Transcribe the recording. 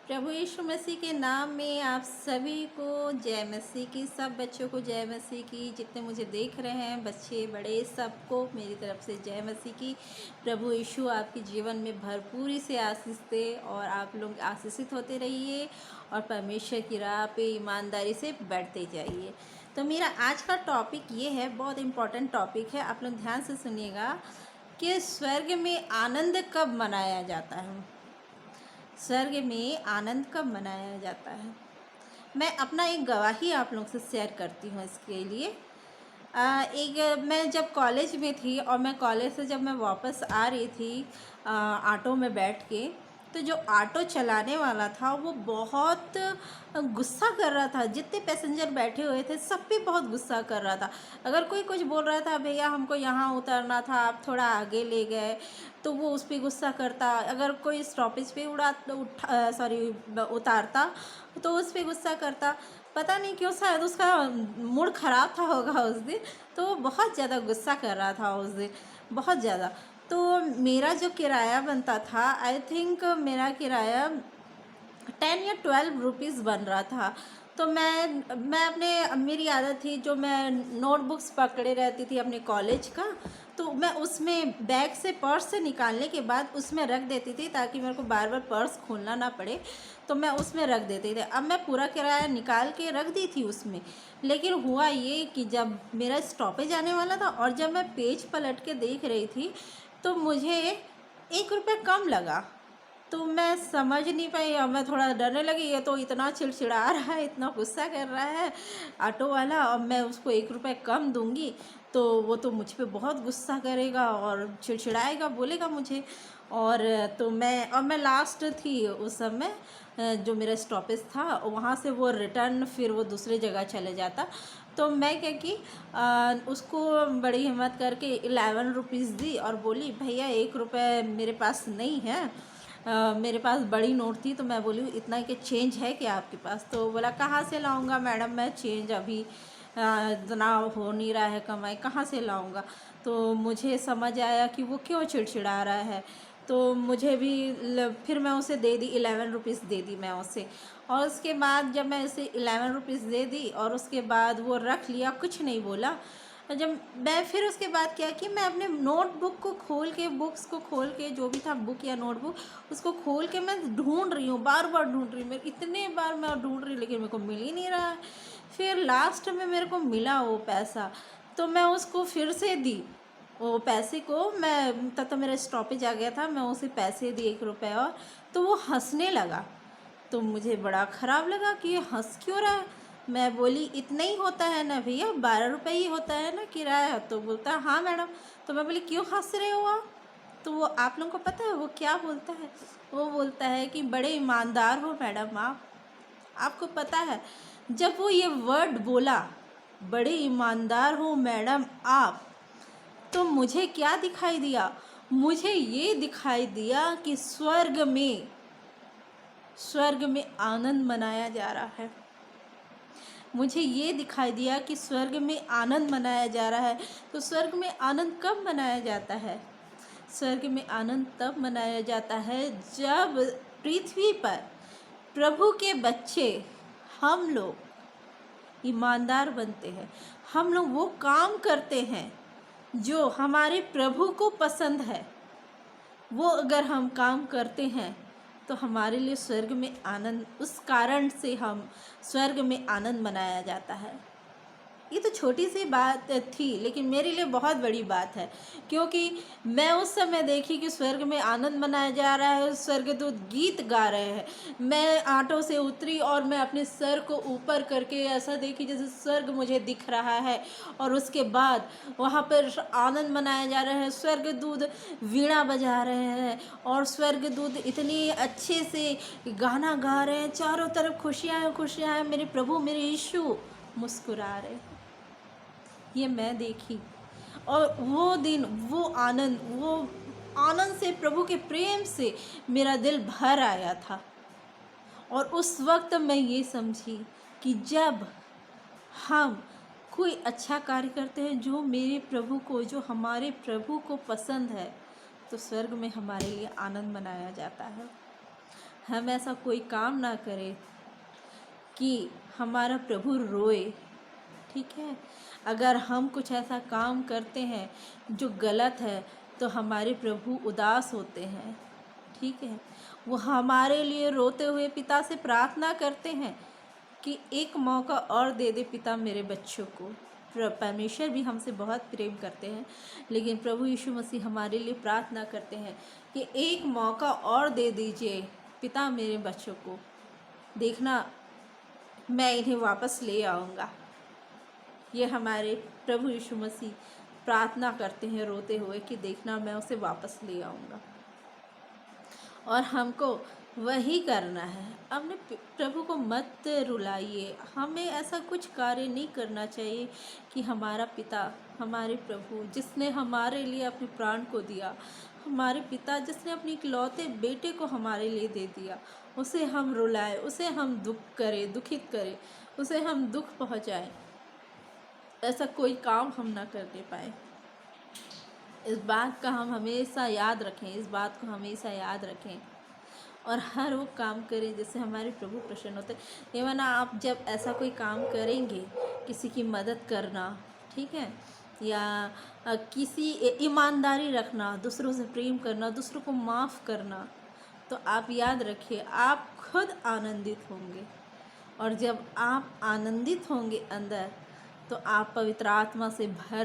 प्रभु यीशु मसीह के नाम में आप सभी को जय मसीह की। सब बच्चों को जय मसीह की। जितने मुझे देख रहे हैं बच्चे बड़े सबको मेरी तरफ से जय मसीह की। प्रभु यीशु आपके जीवन में भरपूरी से आशीष दे और आप लोग आशीषित होते रहिए और परमेश्वर की राह पे ईमानदारी से बढ़ते जाइए। तो मेरा आज का टॉपिक ये है, बहुत इम्पोर्टेंट टॉपिक है, आप लोग ध्यान से सुनिएगा कि स्वर्ग में आनंद कब मनाया जाता है। स्वर्ग में आनंद कब मनाया जाता है। मैं अपना एक गवाही आप लोग से शेयर करती हूँ इसके लिए। मैं जब कॉलेज में थी और मैं कॉलेज से जब मैं वापस आ रही थी ऑटो में बैठ के, तो जो ऑटो चलाने वाला था वो बहुत गुस्सा कर रहा था। जितने पैसेंजर बैठे हुए थे सब पे बहुत गुस्सा कर रहा था। अगर कोई कुछ बोल रहा था, भैया हमको यहाँ उतरना था, आप थोड़ा आगे ले गए, तो वो उस पर गुस्सा करता। अगर कोई स्टॉपेज पे उतारता तो उस पर गुस्सा करता। पता नहीं क्यों, शायद उसका मूड ख़राब था होगा उस दिन, तो वो बहुत ज़्यादा गुस्सा कर रहा था उस दिन, बहुत ज़्यादा। तो मेरा जो किराया बनता था, आई थिंक मेरा किराया 10 या 12 रुपीज़ बन रहा था। तो मैं अपने मेरी आदत थी, जो मैं नोटबुक्स पकड़े रहती थी अपने कॉलेज का, तो मैं उसमें बैग से पर्स से निकालने के बाद उसमें रख देती थी ताकि मेरे को बार बार पर्स खोलना ना पड़े। तो मैं उसमें रख देती थी। अब मैं पूरा किराया निकाल के रख दी थी उसमें, लेकिन हुआ ये कि जब मेरा स्टॉपेज आने वाला था और जब मैं पेज पलट के देख रही थी तो मुझे 1 रुपये कम लगा। तो मैं समझ नहीं पाई और मैं थोड़ा डरने लगी। ये तो इतना चिड़चिड़ा रहा है, इतना गुस्सा कर रहा है ऑटो वाला, और मैं उसको 1 रुपये कम दूंगी तो वो तो मुझ पे बहुत गुस्सा करेगा और चिड़चिड़ाएगा, बोलेगा मुझे। और मैं लास्ट थी उस समय। जो मेरा स्टॉपेज था वहाँ से वो रिटर्न फिर वो दूसरे जगह चले जाता। तो मैं क्या कि उसको बड़ी हिम्मत करके 11 रुपीज़ दी और बोली, भैया 1 रुपये मेरे पास नहीं है। मेरे पास बड़ी नोट थी, तो मैं बोली इतना कि चेंज है क्या आपके पास। तो बोला, कहाँ से लाऊंगा मैडम, मैं चेंज अभी इतना हो नहीं रहा है कमाई, कहाँ से लाऊंगा। तो मुझे समझ आया कि वो क्यों चिड़चिड़ा रहा है। तो मुझे भी फिर मैं उसे दे दी, 11 रुपीज़ दे दी मैं उसे। और उसके बाद जब मैं उसे 11 रुपीज़ दे दी और उसके बाद वो रख लिया, कुछ नहीं बोला। जब मैं फिर उसके बाद क्या कि मैं अपने नोटबुक को खोल के, बुक्स को खोल के, जो भी था बुक या नोटबुक, उसको खोल के मैं ढूंढ रही हूँ, बार बार ढूंढ रही हूँ। मैं इतने बार मैं ढूंढ रही हूँ लेकिन मेरे को मिल ही नहीं रहा है। फिर लास्ट में मेरे को मिला वो पैसा, तो मैं उसको फिर से दी। वो पैसे को मैं, तब तो मेरा स्टॉपेज आ गया था, मैं उसे पैसे दी 1 रुपये और। तो वो हंसने लगा। तो मुझे बड़ा ख़राब लगा कि ये हंस क्यों रहा है। मैं बोली, इतना ही होता है ना भैया, 12 रुपये ही होता है ना किराया। तो बोलता है, हाँ मैडम। तो मैं बोली, क्यों हंस रहे हो आप। तो वो, आप लोगों को पता है वो क्या बोलता है। वो बोलता है कि बड़े ईमानदार हो मैडम आप। आपको पता है, जब वो ये वर्ड बोला, बड़े ईमानदार हो मैडम आप, तो मुझे क्या दिखाई दिया। मुझे ये दिखाई दिया कि स्वर्ग में आनंद मनाया जा रहा है। मुझे ये दिखाई दिया कि स्वर्ग में आनंद मनाया जा रहा है। तो स्वर्ग में आनंद कब मनाया जाता है। स्वर्ग में आनंद तब मनाया जाता है जब पृथ्वी पर प्रभु के बच्चे, हम लोग ईमानदार बनते हैं। हम लोग वो काम करते हैं जो हमारे प्रभु को पसंद है। वो अगर हम काम करते हैं तो हमारे लिए स्वर्ग में आनंद, उस कारण से हम स्वर्ग में आनंद मनाया जाता है। ये तो छोटी सी बात थी लेकिन मेरे लिए बहुत बड़ी बात है, क्योंकि मैं उस समय देखी कि स्वर्ग में आनंद मनाया जा रहा है, स्वर्गदूत गीत गा रहे हैं। मैं ऑटो से उतरी और मैं अपने सर को ऊपर करके ऐसा देखी जैसे स्वर्ग मुझे दिख रहा है। और उसके बाद वहाँ पर आनंद मनाया जा रहा है, स्वर्गदूत वीणा बजा रहे हैं और स्वर्गदूत इतनी अच्छे से गाना गा रहे हैं, चारों तरफ खुशियाँ खुशियाँ हैं। मेरे प्रभु, मेरे यीशु मुस्कुरा रहे हैं। ये मैं देखी और वो दिन, वो आनंद से, प्रभु के प्रेम से मेरा दिल भर आया था। और उस वक्त मैं ये समझी कि जब हम कोई अच्छा कार्य करते हैं जो मेरे प्रभु को, जो हमारे प्रभु को पसंद है, तो स्वर्ग में हमारे लिए आनंद मनाया जाता है। हम ऐसा कोई काम ना करें कि हमारा प्रभु रोए। ठीक है, अगर हम कुछ ऐसा काम करते हैं जो गलत है तो हमारे प्रभु उदास होते हैं। ठीक है, वो हमारे लिए रोते हुए पिता से प्रार्थना करते हैं कि एक मौका और दे दे पिता मेरे बच्चों को। परमेश्वर भी हमसे बहुत प्रेम करते हैं, लेकिन प्रभु यीशु मसीह हमारे लिए प्रार्थना करते हैं कि एक मौका और दे दीजिए पिता मेरे बच्चों को, देखना मैं इन्हें वापस ले आऊँगा। ये हमारे प्रभु यीशु मसीह प्रार्थना करते हैं रोते हुए कि देखना मैं उसे वापस ले आऊँगा, और हमको वही करना है। अपने प्रभु को मत रुलाइए। हमें ऐसा कुछ कार्य नहीं करना चाहिए कि हमारा पिता, हमारे प्रभु जिसने हमारे लिए अपने प्राण को दिया, हमारे पिता जिसने अपने इकलौते बेटे को हमारे लिए दे दिया, उसे हम रुलाएं, उसे हम दुखित करें, उसे हम दुख पहुंचाएं। ऐसा कोई काम हम ना करने पाए। इस बात का हम हमेशा याद रखें, इस बात को हमेशा याद रखें, और हर वो काम करें जिससे हमारे प्रभु प्रसन्न होते हैं। एवं आप जब ऐसा कोई काम करेंगे, किसी की मदद करना, ठीक है, या किसी ईमानदारी रखना, दूसरों से प्रेम करना, दूसरों को माफ़ करना, तो आप याद रखिए आप खुद आनंदित होंगे, और जब आप आनंदित होंगे अंदर, तो आप पवित्र आत्मा से भर